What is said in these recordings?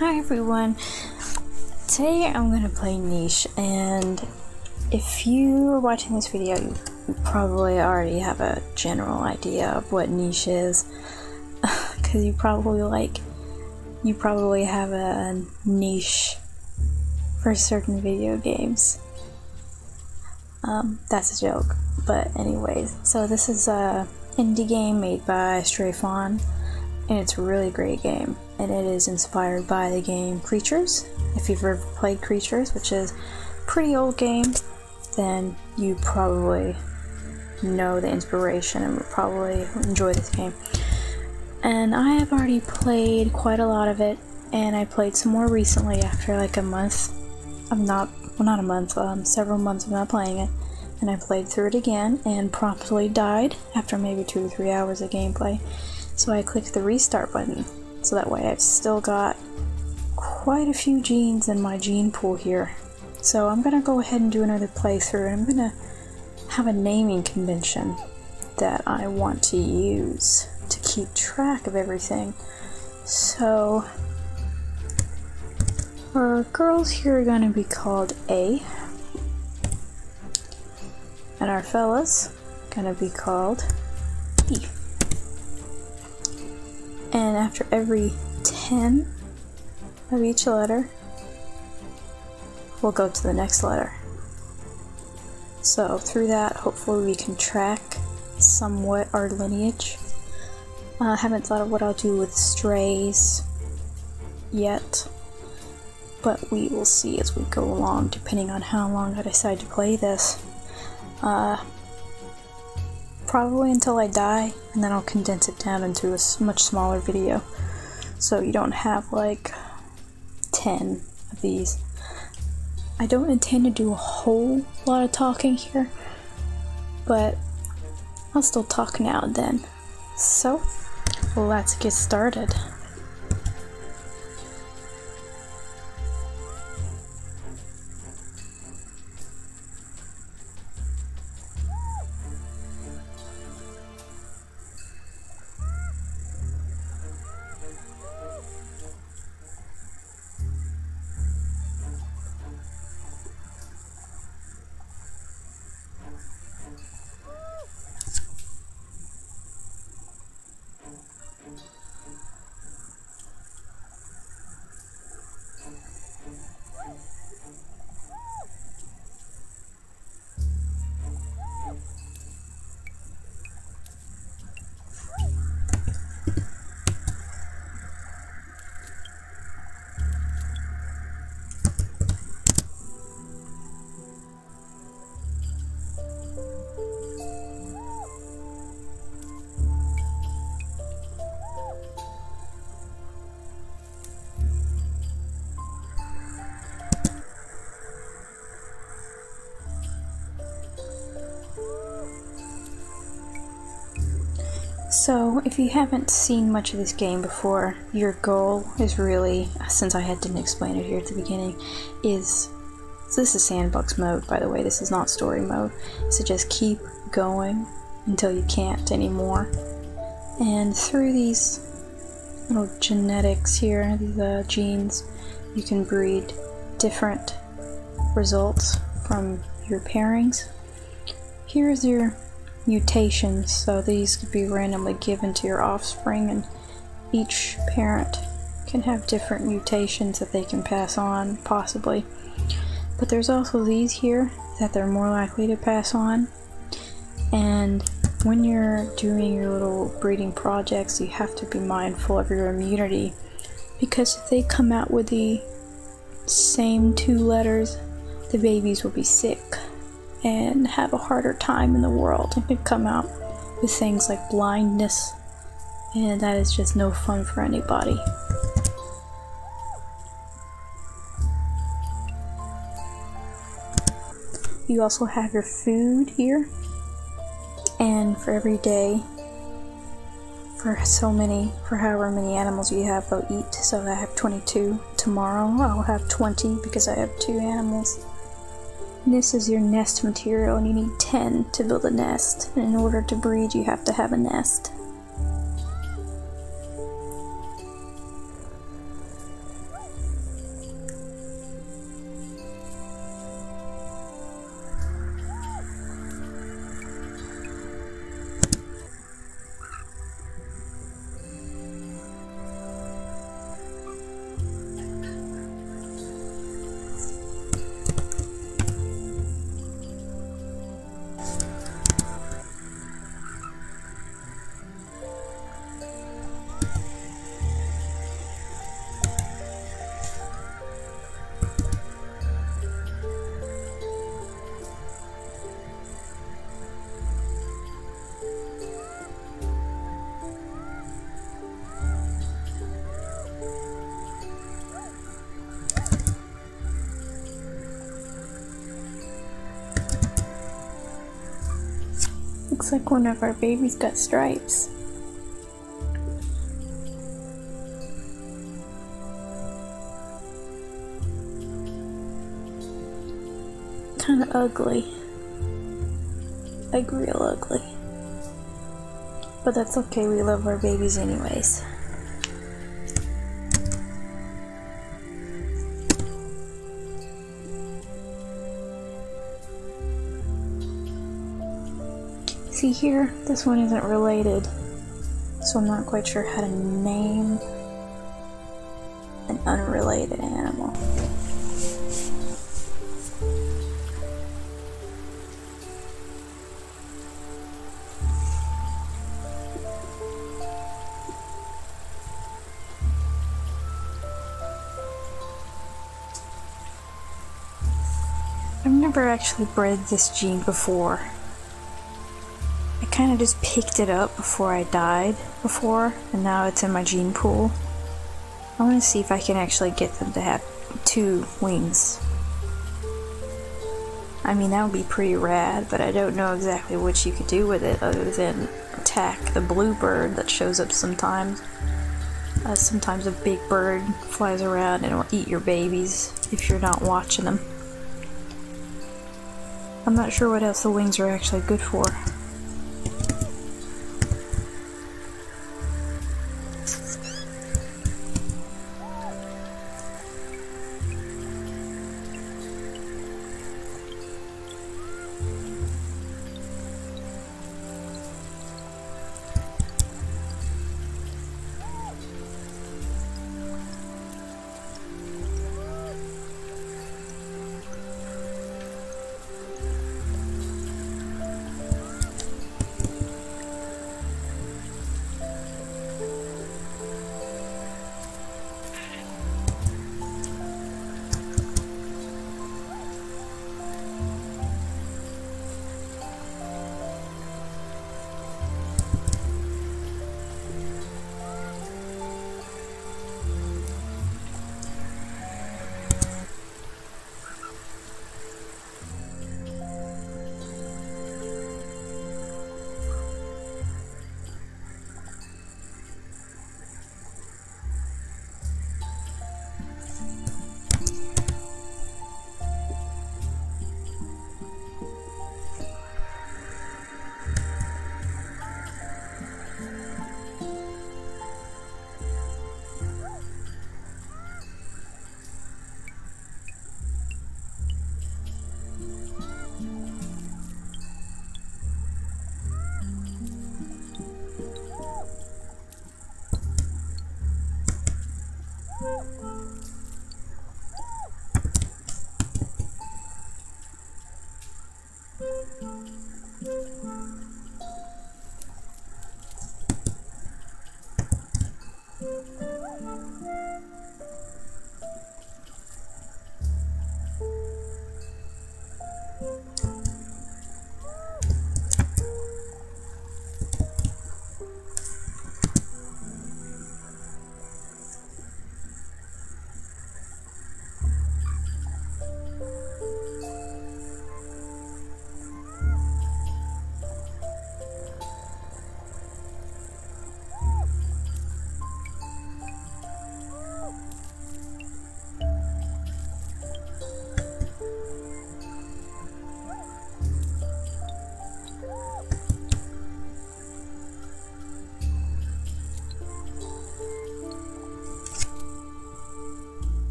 Hi everyone, today I'm going to play Niche, and if you are watching this video, you probably already have a general idea of what Niche is, because you probably have a niche for certain video games. That's a joke, but anyways, so this is a indie game made by Stray Fawn, and it's a really great game, and it is inspired by the game Creatures. If you've ever played Creatures, which is a pretty old game, then you probably know the inspiration and would probably enjoy this game. And I have already played quite a lot of it, and I played some more recently after like a month of several months of not playing it, and I played through it again and promptly died after maybe 2 or 3 hours of gameplay. So I clicked the restart button, so that way I've still got quite a few genes in my gene pool here. So I'm gonna go ahead and do another playthrough, and I'm gonna have a naming convention that I want to use to keep track of everything. So our girls here are gonna be called A, and our fellas are gonna be called B. And after every 10 of each letter, we'll go to the next letter. So through that, hopefully we can track somewhat our lineage. I haven't thought of what I'll do with strays yet, but we will see as we go along, depending on how long I decide to play this. Probably until I die, and then I'll condense it down into a much smaller video, so you don't have like 10 of these. I don't intend to do a whole lot of talking here, but I'll still talk now and then. So let's get started. So, if you haven't seen much of this game before, your goal is really, since I didn't explain it here at the beginning, so this is sandbox mode, by the way, this is not story mode, so just keep going until you can't anymore. And through these little genetics here, these genes, you can breed different results from your pairings. Here's your mutations, so these could be randomly given to your offspring, and each parent can have different mutations that they can pass on, possibly. But there's also these here that they're more likely to pass on, and when you're doing your little breeding projects, you have to be mindful of your immunity, because if they come out with the same 2 letters, the babies will be sick and have a harder time in the world, and could come out with things like blindness, and that is just no fun for anybody. You also have your food here, and for every day, for however many animals you have, they'll eat. So I have 22. Tomorrow I'll have 20 because I have 2 animals. This is your nest material, and you need 10 to build a nest. And in order to breed, you have to have a nest. Looks like one of our babies got stripes. Kinda ugly. Like real ugly. But that's okay, we love our babies anyways. See here, this one isn't related, so I'm not quite sure how to name an unrelated animal. I've never actually bred this gene before. I kind of just picked it up before I died before, and now it's in my gene pool. I want to see if I can actually get them to have 2 wings. I mean, that would be pretty rad, but I don't know exactly what you could do with it other than attack the blue bird that shows up sometimes. Sometimes a big bird flies around and will eat your babies if you're not watching them. I'm not sure what else the wings are actually good for.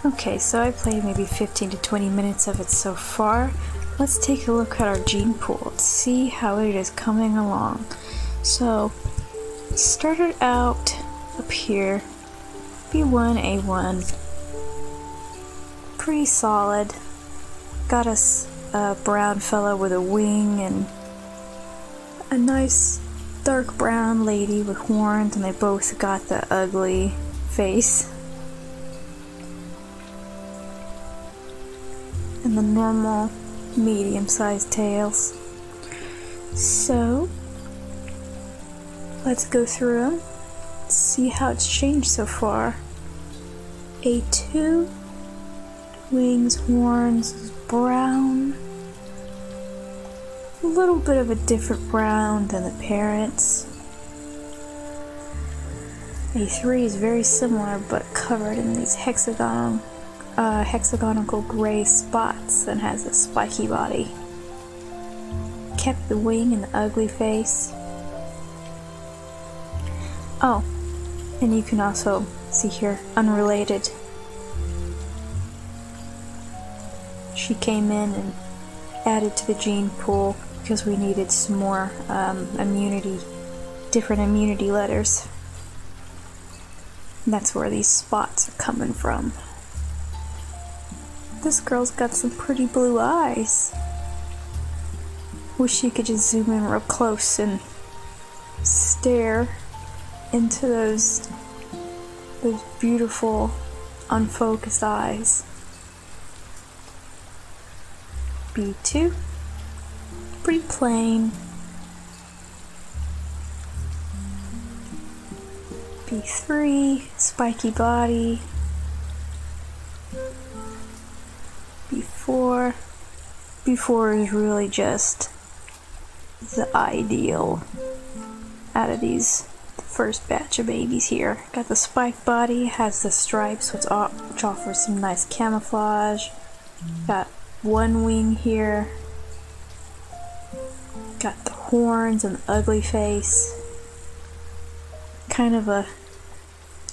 Okay, so I played maybe 15 to 20 minutes of it so far. Let's take a look at our gene pool to see how it is coming along. So, started out up here, B1, A1, pretty solid. Got us a brown fella with a wing and a nice dark brown lady with horns, and they both got the ugly face. And the normal medium-sized tails. So, let's go through them, see how it's changed so far. A2, wings, horns, brown. A little bit of a different brown than the parents. A3 is very similar but covered in these hexagonal gray spots and has a spiky body. Kept the wing and the ugly face. Oh, and you can also see here, unrelated. She came in and added to the gene pool because we needed some more different immunity letters. And that's where these spots are coming from. This girl's got some pretty blue eyes. Wish you could just zoom in real close and stare into those beautiful, unfocused eyes. B2, pretty plain. B3, spiky body. B4. B4 is really just the ideal out of these first batch of babies here. Got the spike body, has the stripes which offers some nice camouflage. Got one wing here. Got the horns and the ugly face. Kind of a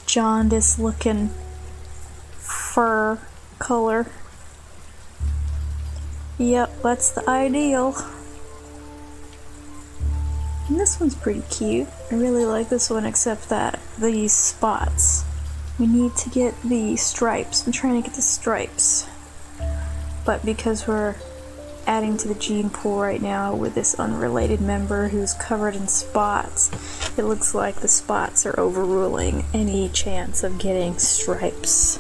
jaundice looking fur color. Yep, that's the ideal. And this one's pretty cute. I really like this one, except that these spots. We need to get the stripes. I'm trying to get the stripes. But because we're adding to the gene pool right now with this unrelated member who's covered in spots, it looks like the spots are overruling any chance of getting stripes.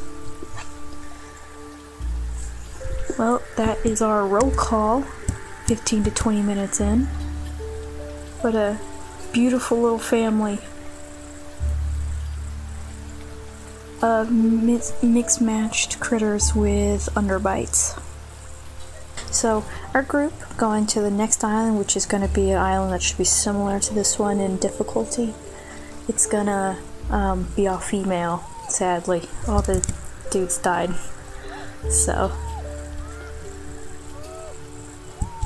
Well, that is our roll call, 15 to 20 minutes in. What a beautiful little family of mixed-matched critters with underbites. So, our group going to the next island, which is going to be an island that should be similar to this one in difficulty. It's gonna be all female, sadly. All the dudes died. So,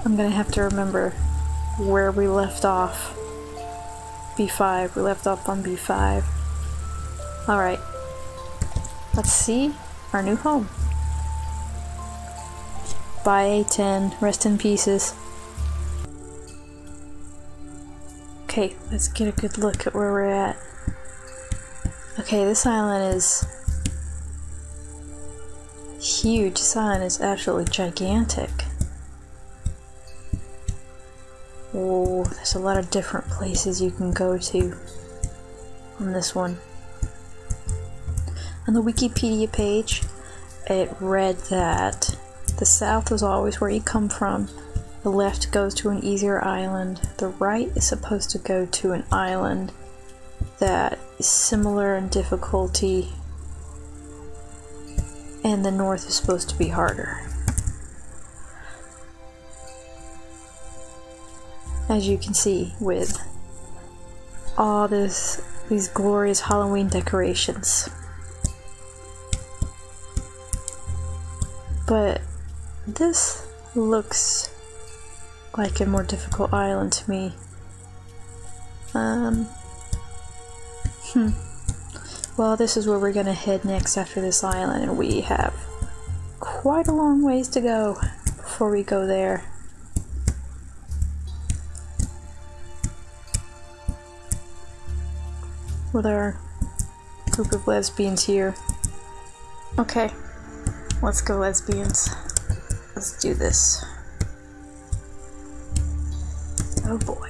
I'm gonna have to remember where we left off. B5, we left off on B5. Alright, let's see our new home. Bye A10, rest in pieces. Okay, let's get a good look at where we're at. Okay, this island is huge. This island is absolutely gigantic. Oh, there's a lot of different places you can go to on this one. On the Wikipedia page, it read that the south is always where you come from. The left goes to an easier island. The right is supposed to go to an island that is similar in difficulty. And the north is supposed to be harder. As you can see with all these glorious Halloween decorations. But this looks like a more difficult island to me. Well, this is where we're gonna head next after this island, and we have quite a long ways to go before we go there. With our group of lesbians here. Okay, let's go, lesbians. Let's do this. Oh boy.